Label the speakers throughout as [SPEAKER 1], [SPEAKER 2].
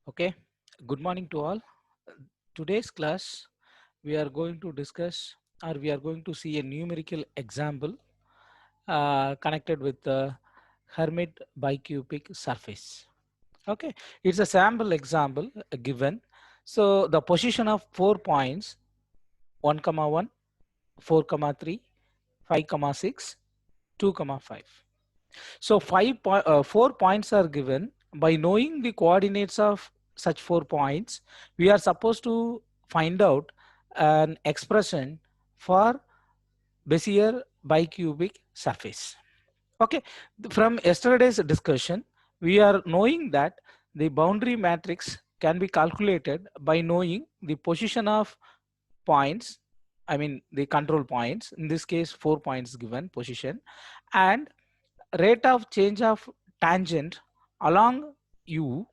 [SPEAKER 1] Okay, good morning to all. Today's class, we are going to discuss or we are going to see a numerical example connected with the Hermite bicubic surface. Okay, it's a sample example given. So the position of 4 points 1, comma 1, 4, comma 3, 5, comma 6, 2, comma 5. So 4 points are given. By knowing the coordinates of such 4 points, we are supposed to find out an expression for Bezier bicubic surface. Okay, from yesterday's discussion, we are knowing that the boundary matrix can be calculated by knowing the position of points, I mean the control points, in this case 4 points given position, and rate of change of tangent along u,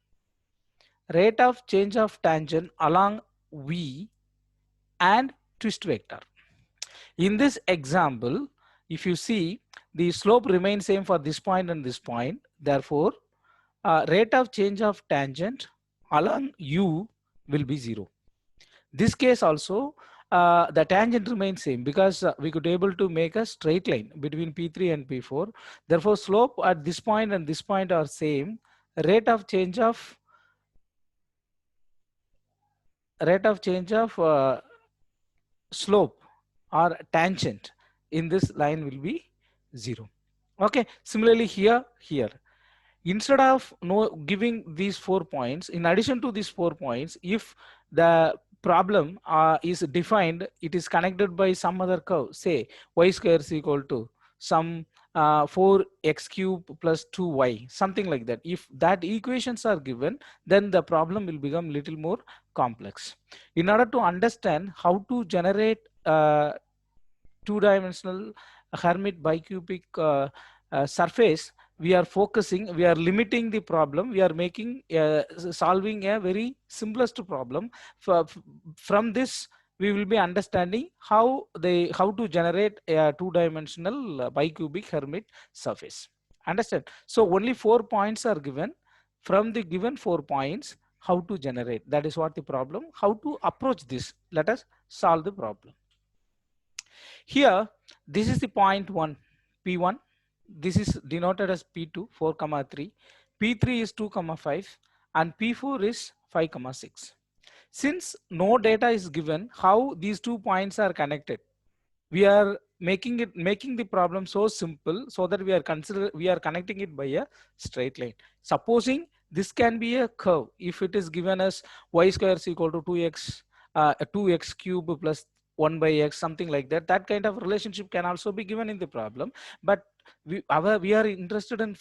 [SPEAKER 1] rate of change of tangent along v, and twist vector. In this example, if you see, the slope remains same for this point and this point, therefore rate of change of tangent along u will be 0. This case also, the tangent remains same because we could able to make a straight line between P3 and P4. Therefore, slope at this point and this point are same. Rate of change of slope or tangent in this line will be 0. Okay. Similarly, here. Instead of giving these 4 points, in addition to these 4 points, if the problem is defined, it is connected by some other curve, say y square is equal to some 4x cube plus 2y, something like that. If that equations are given, then the problem will become little more complex. In order to understand how to generate two-dimensional Hermite bicubic surface, we are limiting the problem, we are making solving a very simplest problem. From this we will be understanding how to generate a two-dimensional bicubic Hermite surface. Understand? So only 4 points are given. From the given 4 points, how to generate, that is what the problem. How to approach this, let us solve the problem. Here, this is the point 1, P1. This is denoted as P2, 4, 3. P3 is 2, 5, and P4 is 5, 6. Since no data is given, how these 2 points are connected? We are making the problem so simple so that we are connecting it by a straight line. Supposing this can be a curve. If it is given as y square is equal to 2x 2x cube plus 1 by x, something like that, that kind of relationship can also be given in the problem. But we are interested in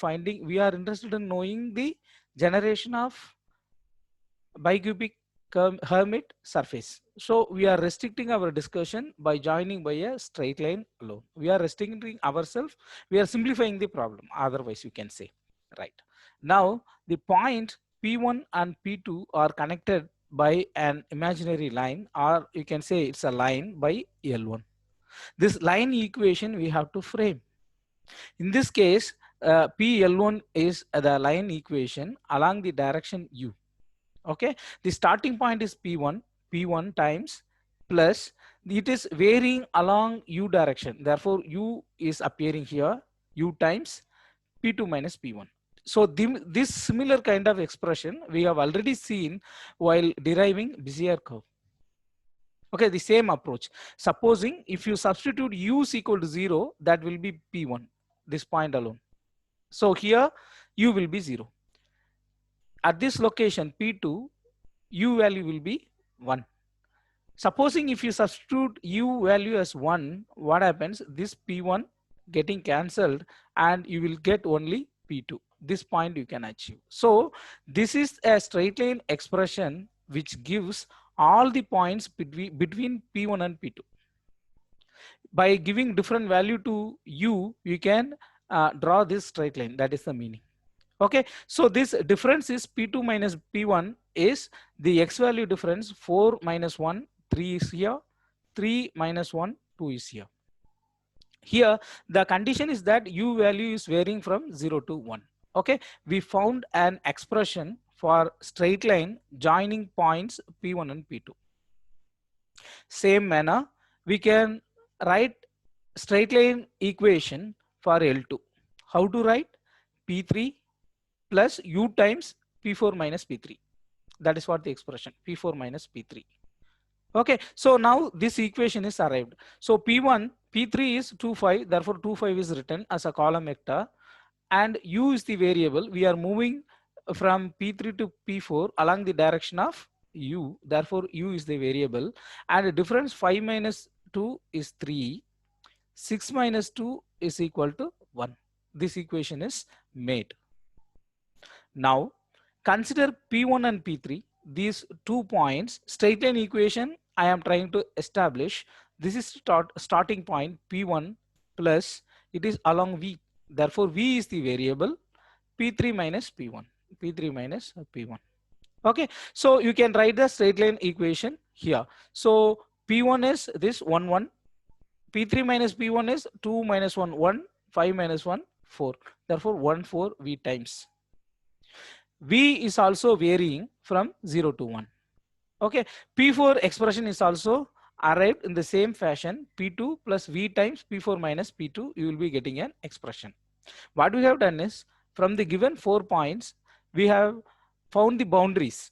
[SPEAKER 1] knowing the generation of bicubic Hermite surface. So we are restricting our discussion by joining by a straight line alone. We are restricting ourselves. We are simplifying the problem. Otherwise, you can say, right. Now the point P1 and P2 are connected by an imaginary line, or you can say it's a line by L1. This line equation we have to frame. In this case, PL1 is the line equation along the direction U. Okay, the starting point is P1 times plus, it is varying along U direction, therefore U is appearing here, U times P2 minus P1. So this similar kind of expression we have already seen while deriving Bezier curve. Okay, the same approach. Supposing if you substitute U is equal to 0, that will be P1, this point alone. So here U will be 0. At this location P2, U value will be 1. Supposing if you substitute U value as 1, what happens? This P1 getting cancelled and you will get only P2. This point you can achieve. So this is a straight line expression which gives all the points between P1 and P2. By giving different value to U, you can draw this straight line. That is the meaning. Okay, so this difference is P2 minus P1 is the x value difference. 4 minus 1, 3 is here, 3 minus 1, 2 is here. Here the condition is that U value is varying from 0 to 1. Okay, we found an expression for straight line joining points P1 and P2. Same manner, we can write straight line equation for L2. How to write? P3 plus U times P4 minus P3. That is what the expression, P4 minus P3. Okay, so now this equation is arrived. So P1, P3 is 2, 5, therefore 2, 5 is written as a column vector, and U is the variable. We are moving from P3 to P4 along the direction of U, therefore U is the variable, and the difference 5 minus 2 is 3, 6 minus 2 is equal to 1. This equation is made. Now consider P1 and P3, these 2 points. Straight line equation I am trying to establish. This is starting point P1 plus it is along V. Therefore V is the variable, P3 minus P1. P3 minus P1. Okay, so you can write the straight line equation here. So P1 is this 1, 1. P3 minus P1 is 2 minus 1, 1. 5 minus 1, 4. Therefore 1, 4 V times. V is also varying from 0 to 1. Okay, P4 expression is also arrived in the same fashion. P2 plus V times P4 minus P2, you will be getting an expression. What we have done is, from the given 4 points, we have found the boundaries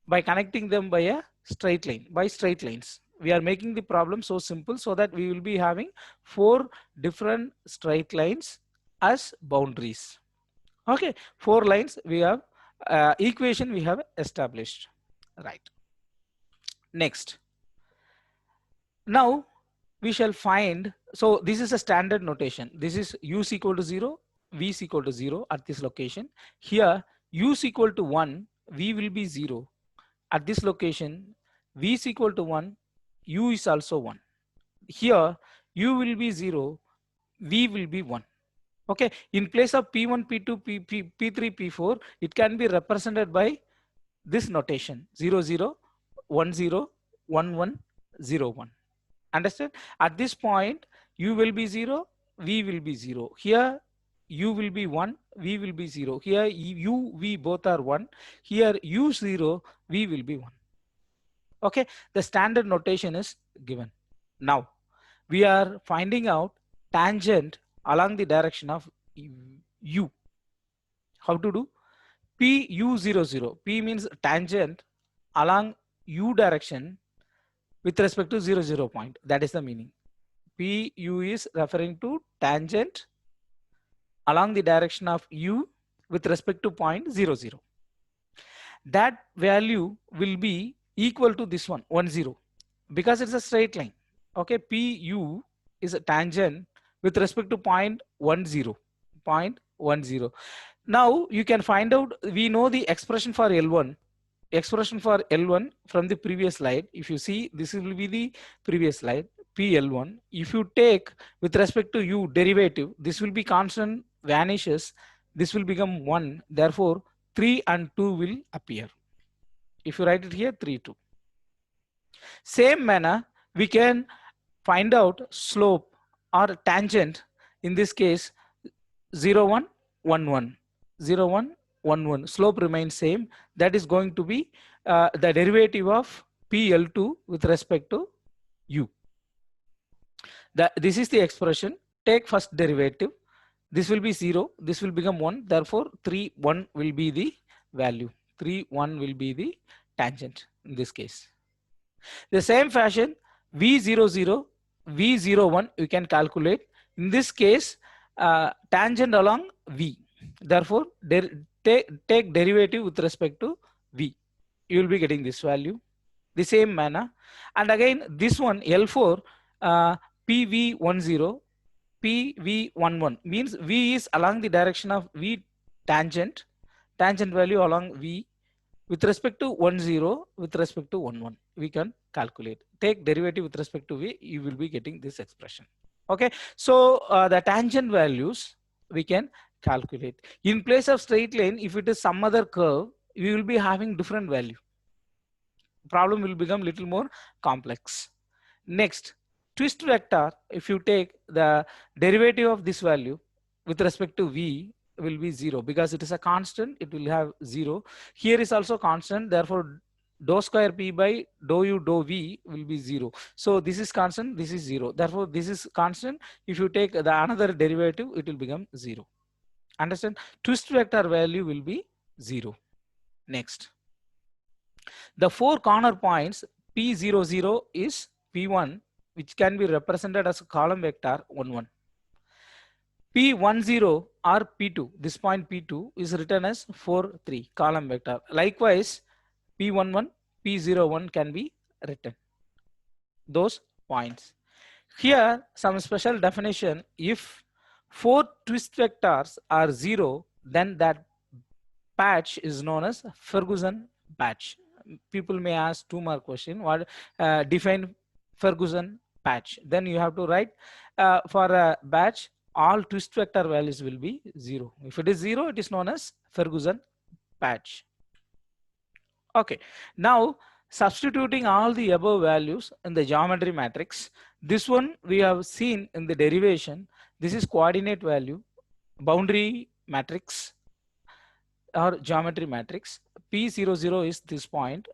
[SPEAKER 1] by connecting them by a straight line, by straight lines. We are making the problem so simple so that we will be having 4 different straight lines as boundaries. Okay, 4 lines we have, equation we have established, right? Next, now we shall find, so this is a standard notation. This is U is equal to 0, V is equal to 0 at this location. Here U is equal to 1, V will be 0. At this location V is equal to 1, U is also 1. Here U will be 0, V will be 1. Okay, in place of P1, P2, P3, P4, it can be represented by this notation 0, 0, 1, 0, 1, 1, 0, 1. Understand? At this point, U will be 0, V will be 0. Here, U will be 1, V will be 0. Here, U, V both are 1. Here, U 0, V will be 1. Okay, the standard notation is given. Now, we are finding out tangent along the direction of U. How to do? P U 0, 0. P means tangent along U direction with respect to 0, 0 point. That is the meaning. P U is referring to tangent along the direction of U with respect to point 0, 0. That value will be equal to this one, 1, 0, because it's a straight line. Okay, P U is a tangent with respect to point 1, 0. Point 1, 0. Now you can find out, we know the expression for L1. Expression for L1 from the previous slide. If you see, this will be the previous slide, PL1. If you take with respect to U derivative, this will be constant, vanishes, this will become 1. Therefore 3 and 2 will appear. If you write it here, 3, 2. Same manner, we can find out slope or tangent. In this case, 0, 1, 1, 1, 0, 1, 1, 1. Slope remains same. That is going to be the derivative of PL2 with respect to U. This is the expression. Take first derivative. This will be 0. This will become 1. Therefore, 3, 1 will be the value. 3, 1 will be the tangent in this case. The same fashion, V0, 0, V0, 1, you can calculate. In this case, tangent along V. Therefore, take derivative with respect to V. You will be getting this value. The same manner. And again, this one, L4, PV10, PV11 means V is along the direction of V tangent value along V with respect to 10, with respect to 11. We can calculate. Take derivative with respect to V, you will be getting this expression. Okay, so the tangent values we can calculate. In place of straight line, if it is some other curve, we will be having different value. Problem will become little more complex. Next, twist vector, if you take the derivative of this value with respect to V, will be 0 because it is a constant, it will have 0. Here is also constant, therefore dou square p by dou u dou v will be 0. So this is constant, this is 0, therefore this is constant. If you take the another derivative, it will become 0. Understand? Twist vector value will be 0. Next, the 4 corner points p00 is p1, which can be represented as a column vector 1 1. P10 or P2, this point P2 is written as 4 3 column vector. Likewise, P11, P01 can be written. Those points. Here, some special definition: if 4 twist vectors are 0, then that patch is known as Ferguson patch. People may ask 2 more questions. What define Ferguson patch? Then you have to write for a batch, all twist vector values will be 0. If it is 0, it is known as Ferguson patch. Okay, now substituting all the above values in the geometry matrix, this one we have seen in the derivation. This is coordinate value, boundary matrix or geometry matrix. P00 is this point,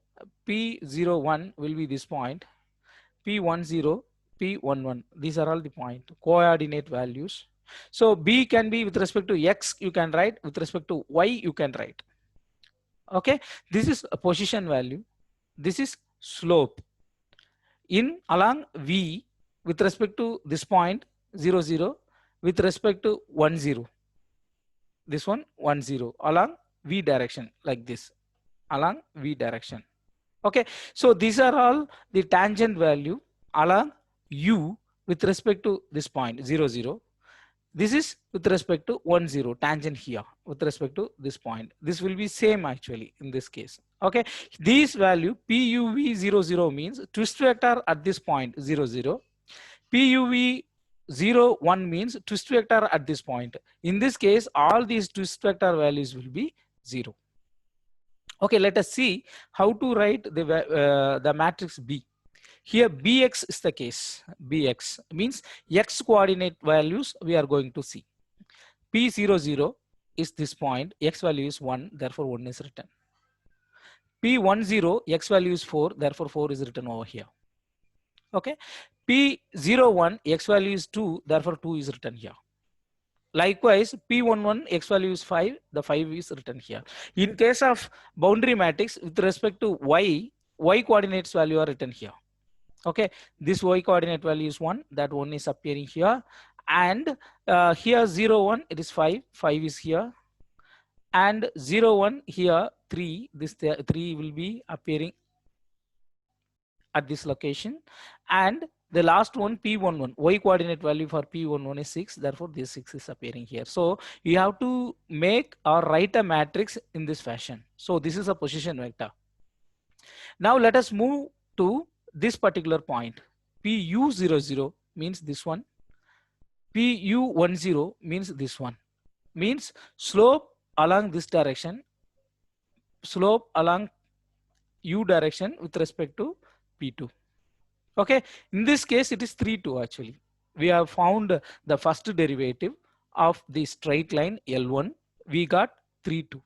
[SPEAKER 1] P01 will be this point, P10, P11. These are all the point coordinate values. So B can be with respect to X, you can write, with respect to Y, you can write. Okay, this is a position value. This is slope. In along V with respect to this point 0 0, with respect to 1 0. This one 1 0 along V direction, like this, along V direction. Okay, so these are all the tangent value along U with respect to this point 0 0. This is with respect to 1 0, tangent here with respect to this point. This will be same actually in this case. Okay, this value PUV 0 0 means twist vector at this point 0 0. PUV 0 1 means twist vector at this point. In this case, all these twist vector values will be 0. Okay, let us see how to write the matrix B. Here Bx is the case. Bx means X coordinate values we are going to see. P00 is this point, X value is 1, therefore 1 is written. P10, X value is 4, therefore 4 is written over here. Okay, P01, X value is 2, therefore 2 is written here. Likewise, P11, X value is 5, the 5 is written here. In case of boundary matrix with respect to Y coordinates value are written here. Okay, this Y coordinate value is 1, that 1 is appearing here, and here 0 1 it is 5 is here, and 0 1 here 3, this 3 will be appearing at this location, and the last one P11, Y coordinate value for P11 is 6, therefore this 6 is appearing here. So you have to make or write a matrix in this fashion. So this is a position vector. Now let us move to this particular point. PU00 means this one. PU10 means this one. Means slope along this direction, slope along U direction with respect to P2. Okay, in this case it is 3 2 actually. We have found the first derivative of the straight line L1. We got 3 2.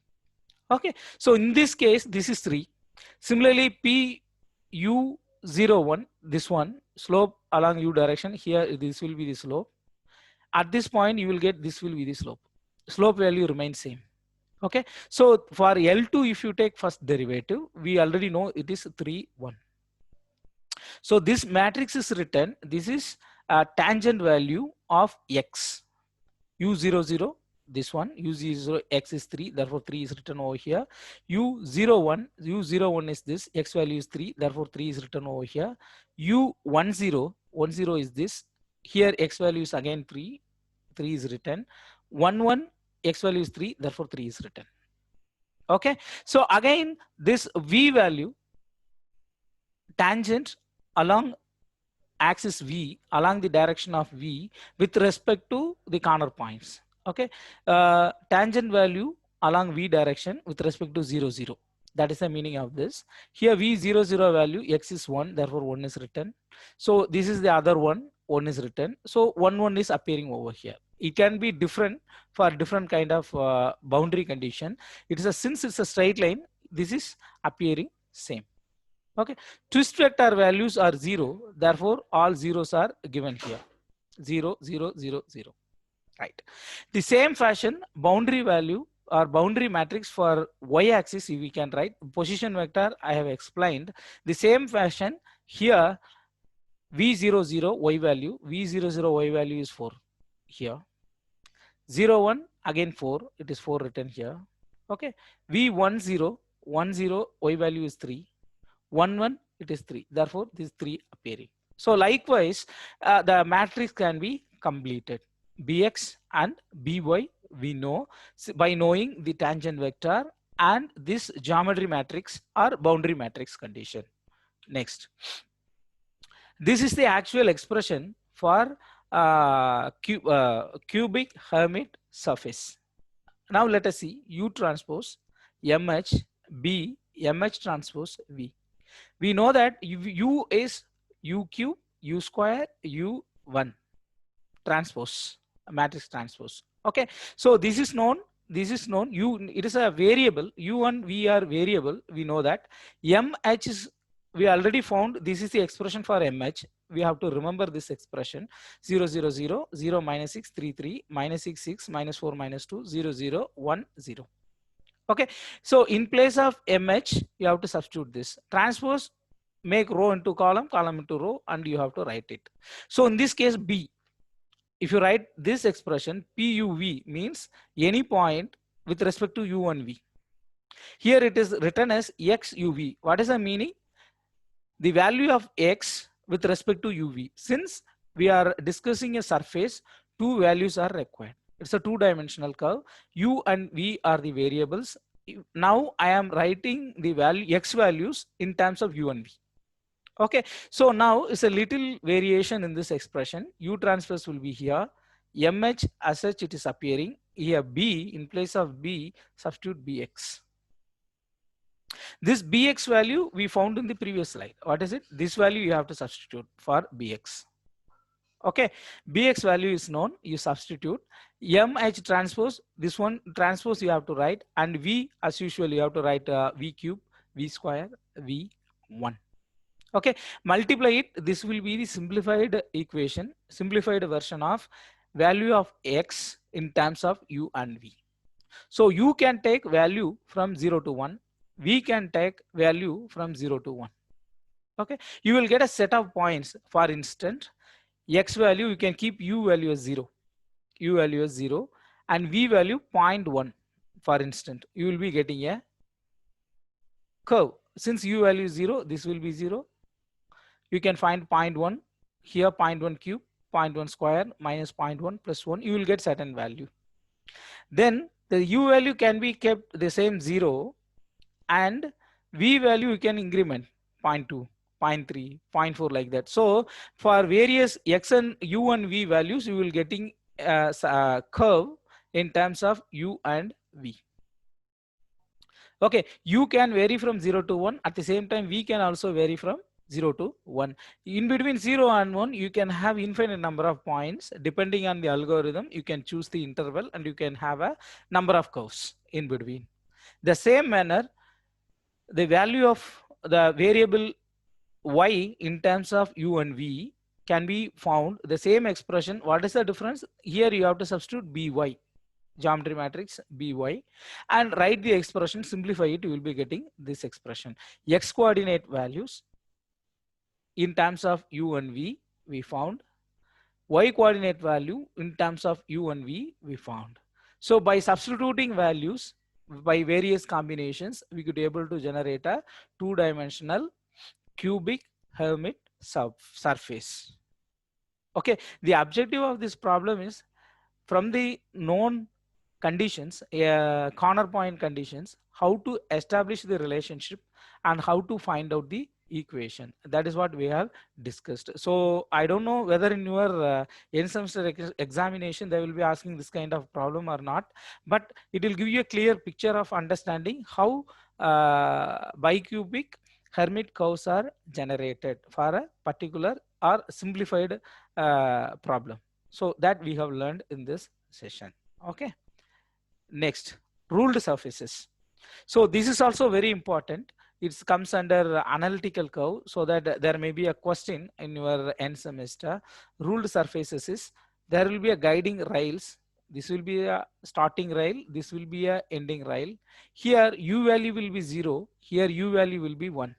[SPEAKER 1] Okay, so in this case this is 3. Similarly, PU01, this one, slope along U direction, here this will be the slope. At this point you will get this will be the slope. Slope value remains same. Okay, so for L2 if you take first derivative, we already know it is 3 1. So this matrix is written, this is a tangent value of X. U00, this one, U00, X is 3, therefore 3 is written over here. U01 is this, X value is 3, therefore 3 is written over here. U10 is this, here X value is again 3 is written. 11, X value is 3, therefore 3 is written. Okay, so again this V value, tangent along axis V, along the direction of V with respect to the corner points. Okay, tangent value along V direction with respect to 0 0. That is the meaning of this. Here V00 value, X is 1, therefore 1 is written. So this is the other one, 1 is written. So 1 1 is appearing over here. It can be different for different kind of boundary condition. It is a, since it's a straight line, this is appearing same. Okay, twist vector values are 0, therefore all zeros are given here. 0 0 0 0, right? The same fashion, boundary value or boundary matrix for y-axis we can write position vector. I have explained the same fashion here. v00 y value, v00 y value is 4 here. 0 1 again 4, it is 4 written here. Okay, v10 10 y value is 3, 1 1 it is 3, therefore this 3 appearing. So likewise the matrix can be completed. Bx and by we know by knowing the tangent vector and this geometry matrix or boundary matrix condition. Next, this is the actual expression for cubic Hermite surface. Now let us see U transpose MH B MH transpose V. We know that U is U cube, U square, U1 transpose, matrix transpose. Okay, so this is known. This is known. U, it is a variable. U1 V are variable. We know that. MH is, we already found this is the expression for MH. We have to remember this expression 0 0 0 0 minus 6 3 3 minus 6 6 minus 4 minus 2 0 0 1 0. Okay, so in place of MH you have to substitute this transpose, make row into column, column into row, and you have to write it. So in this case B, if you write this expression PUV means any point with respect to U1V. Here it is written as XUV. What is the meaning? The value of X with respect to UV. Since we are discussing a surface, two values are required. It's a two-dimensional curve. U and V are the variables. Now I am writing the value X values in terms of U and V. Okay, so now it's a little variation in this expression. U transpose will be here. MH as such it is appearing here. B, in place of B, substitute BX. This BX value we found in the previous slide. What is it? This value you have to substitute for BX. Okay, BX value is known, you substitute. MH transpose, this one transpose you have to write, and V as usual you have to write V cube, V square, V1. Okay, multiply it. This will be the simplified equation, simplified version of value of X in terms of U and V. So U can take value from 0 to 1. V can take value from 0 to 1. Okay, you will get a set of points. For instance, X value you can keep U value as 0, U value as 0, and V value 0.1. For instance, you will be getting a curve. Since U value is 0, this will be 0. You can find 0.1 here, 0.1 cube, 0.1 square minus 0.1 plus 1. You will get certain value. Then the U value can be kept the same 0, and V value you can increment 0.2, 0.3, 0.4 like that. So for various X and U and V values, you will getting a curve in terms of U and V. Okay, U can vary from 0 to 1. At the same time, V can also vary from 0 to 1. In between 0 and 1, you can have infinite number of points. Depending on the algorithm, you can choose the interval and you can have a number of curves in between. The same manner, the value of the variable Y in terms of U and V can be found. The same expression, what is the difference? Here you have to substitute BY, geometry matrix BY, and write the expression, simplify it, you will be getting this expression. X coordinate values in terms of U and V we found. Y coordinate value in terms of U and V we found. So by substituting values by various combinations, we could able to generate a two-dimensional cubic Hermite surface. Okay, the objective of this problem is from the known conditions, corner point conditions, how to establish the relationship and how to find out the equation. That is what we have discussed. So I don't know whether in your end semester examination they will be asking this kind of problem or not, but it will give you a clear picture of understanding how bicubic Hermite curves are generated for a particular or simplified problem. So that we have learned in this session. Okay. Next, ruled surfaces. So this is also very important. It comes under analytical curve, so that there may be a question in your end semester. Ruled surfaces is there will be a guiding rails. This will be a starting rail. This will be a ending rail. Here u value will be 0. Here u value will be 1.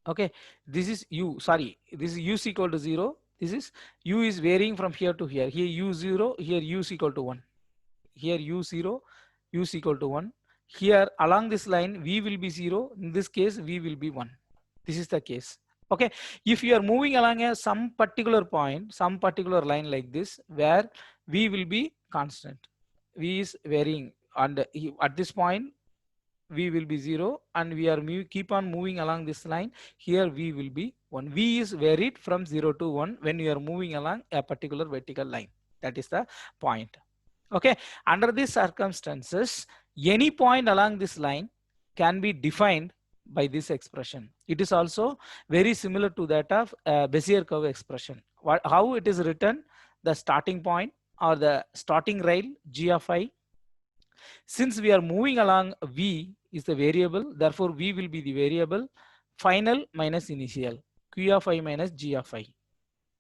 [SPEAKER 1] Okay, this is u. Sorry, this is u is equal to 0. This is u is varying from here to here. Here u 0. Here u is equal to 1. Here u 0, u is equal to 1. Here along this line v will be 0. In this case v will be 1. This is the case. Okay, if you are moving along some particular point, some particular line like this, where v will be constant, v is varying, and at this point v will be 0, and we are keep on moving along this line. Here v will be 1. V is varied from 0 to 1 when you are moving along a particular vertical line. That is the point. Okay, under these circumstances, any point along this line can be defined by this expression. It is also very similar to that of Bezier curve expression. How it is written? The starting point or the starting rail g of I. Since we are moving along, v is the variable, therefore v will be the variable. Final minus initial, q of I minus g of I.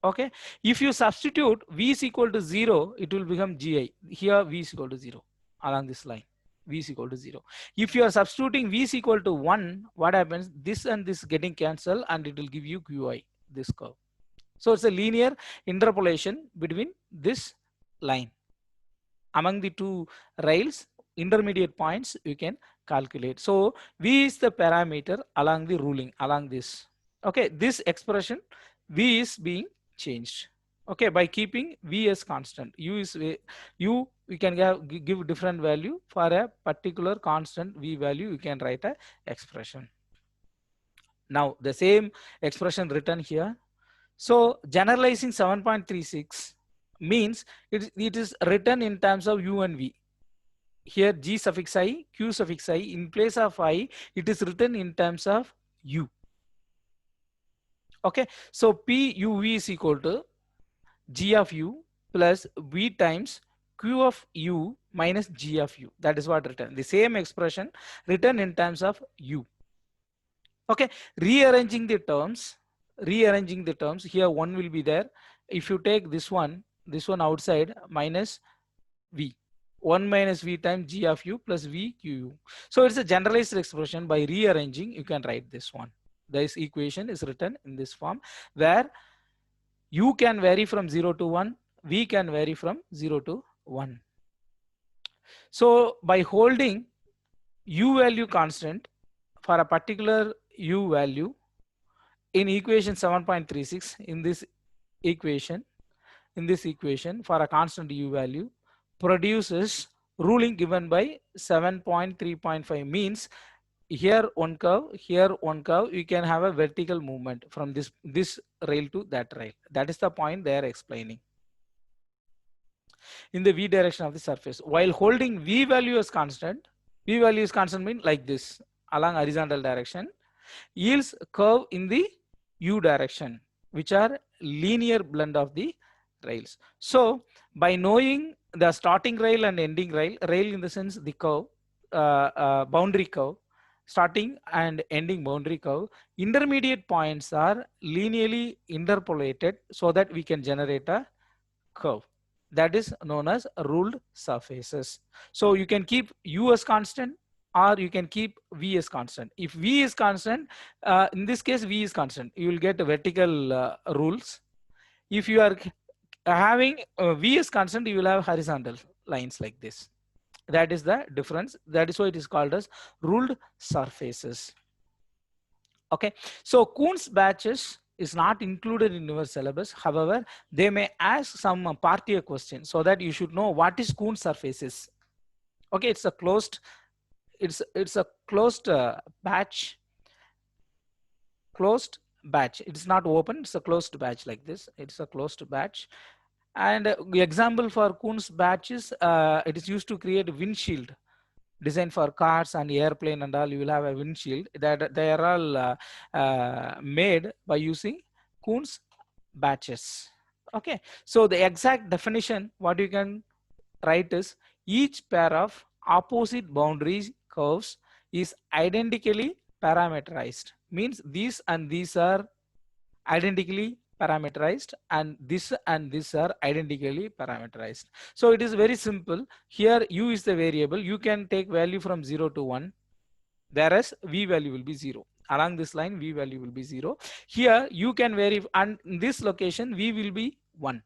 [SPEAKER 1] Okay, if you substitute v is equal to 0, it will become gi. Here v is equal to 0 along this line. V is equal to 0. If you are substituting v is equal to 1, what happens? This and this getting cancelled, and it will give you qi, this curve. So it's a linear interpolation between this line. Among the two rails, intermediate points you can calculate. So v is the parameter along the ruling, along this. Okay, this expression v is being changed. Okay, by keeping v as constant. U is u, we can give different value for a particular constant v value. You can write a expression. Now the same expression written here. So generalizing 7.36 means it is written in terms of u and v. Here g suffix I, q suffix I, in place of I, it is written in terms of u. Okay, so p u v is equal to g of u plus v times q of u minus g of u. That is what written. The same expression written in terms of u. Okay, rearranging the terms, here one will be there. If you take this one outside, minus v, 1 minus v times g of u plus v q. So it's a generalized expression. By rearranging, you can write this one. This equation is written in this form, where u can vary from 0 to 1, v can vary from 0 to 1. So by holding u value constant for a particular u value in equation 7.36, in this equation for a constant u value, produces ruling given by 7.3.5, means here one curve, you can have a vertical movement from this rail to that rail. That is the point they are explaining. In the v direction of the surface, while holding v value as constant, means like this along horizontal direction, yields curve in the u direction, which are linear blend of the rails. So by knowing the starting rail and ending rail in the sense the curve, boundary curve, starting and ending boundary curve, intermediate points are linearly interpolated so that we can generate a curve. That is known as ruled surfaces. So you can keep u as constant, or you can keep v as constant. If v is constant, in this case v is constant, you will get vertical rules. If you are having v is constant, you will have horizontal lines like this. That is the difference. That is why it is called as ruled surfaces. Okay, so Kuhn's batches is not included in your syllabus. However, they may ask some part A question, so that you should know what is Kuhn's surfaces. Okay, it's a closed batch. Closed batch. It's not open. It's a closed batch like this. It's a closed batch. And the example for Kuhn's batches, it is used to create windshield. Design for cars and airplane and all, you will have a windshield that they are all made by using Kuhn's batches. Okay, so the exact definition what you can write is each pair of opposite boundary curves is identically parameterized, means these and these are identically parameterized and this are identically parameterized. So it is very simple. Here u is the variable, you can take value from 0 to 1, whereas v value will be 0. Along this line v value will be 0. Here you can vary, and in this location v will be 1.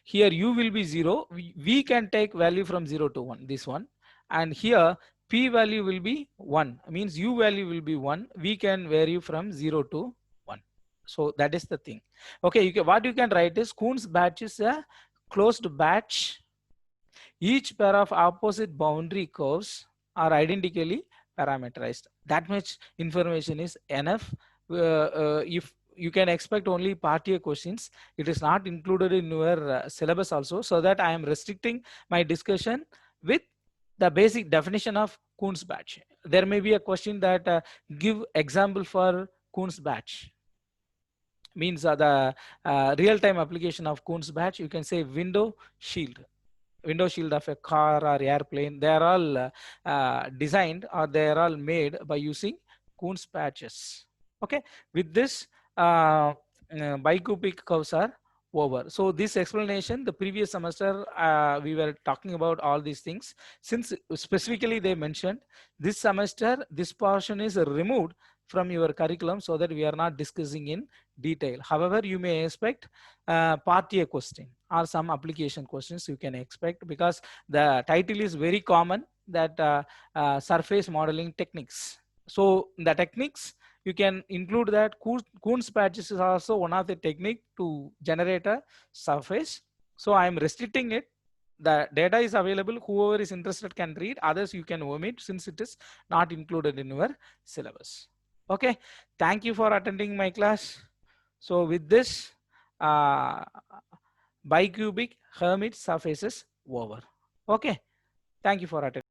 [SPEAKER 1] Here u will be 0. We can take value from 0 to 1, this one. And here p value will be 1, means u value will be 1. We can vary from 0 to 1. So that is the thing. Okay, what you can write is Coon's batch is a closed batch. Each pair of opposite boundary curves are identically parameterized. That much information is enough. If you can expect only part A questions, it is not included in your syllabus also, so that I am restricting my discussion with the basic definition of Coon's batch. There may be a question that give example for Coon's batch, means the real-time application of Coon's batch. You can say window shield of a car or airplane. They are all designed, or they are all made by using Coon's patches. Okay, with this bicubic curves are over. So this explanation, the previous semester we were talking about all these things. Since specifically they mentioned, this semester this portion is removed from your curriculum, so that we are not discussing in detail. However, you may expect part A question or some application questions you can expect, because the title is very common, that surface modeling techniques. So the techniques you can include that Coon's patches is also one of the technique to generate a surface. So I am restricting it. The data is available, whoever is interested can read, others you can omit since it is not included in your syllabus. Okay, thank you for attending my class. So with this bicubic Hermite surfaces over. Okay, thank you for attending.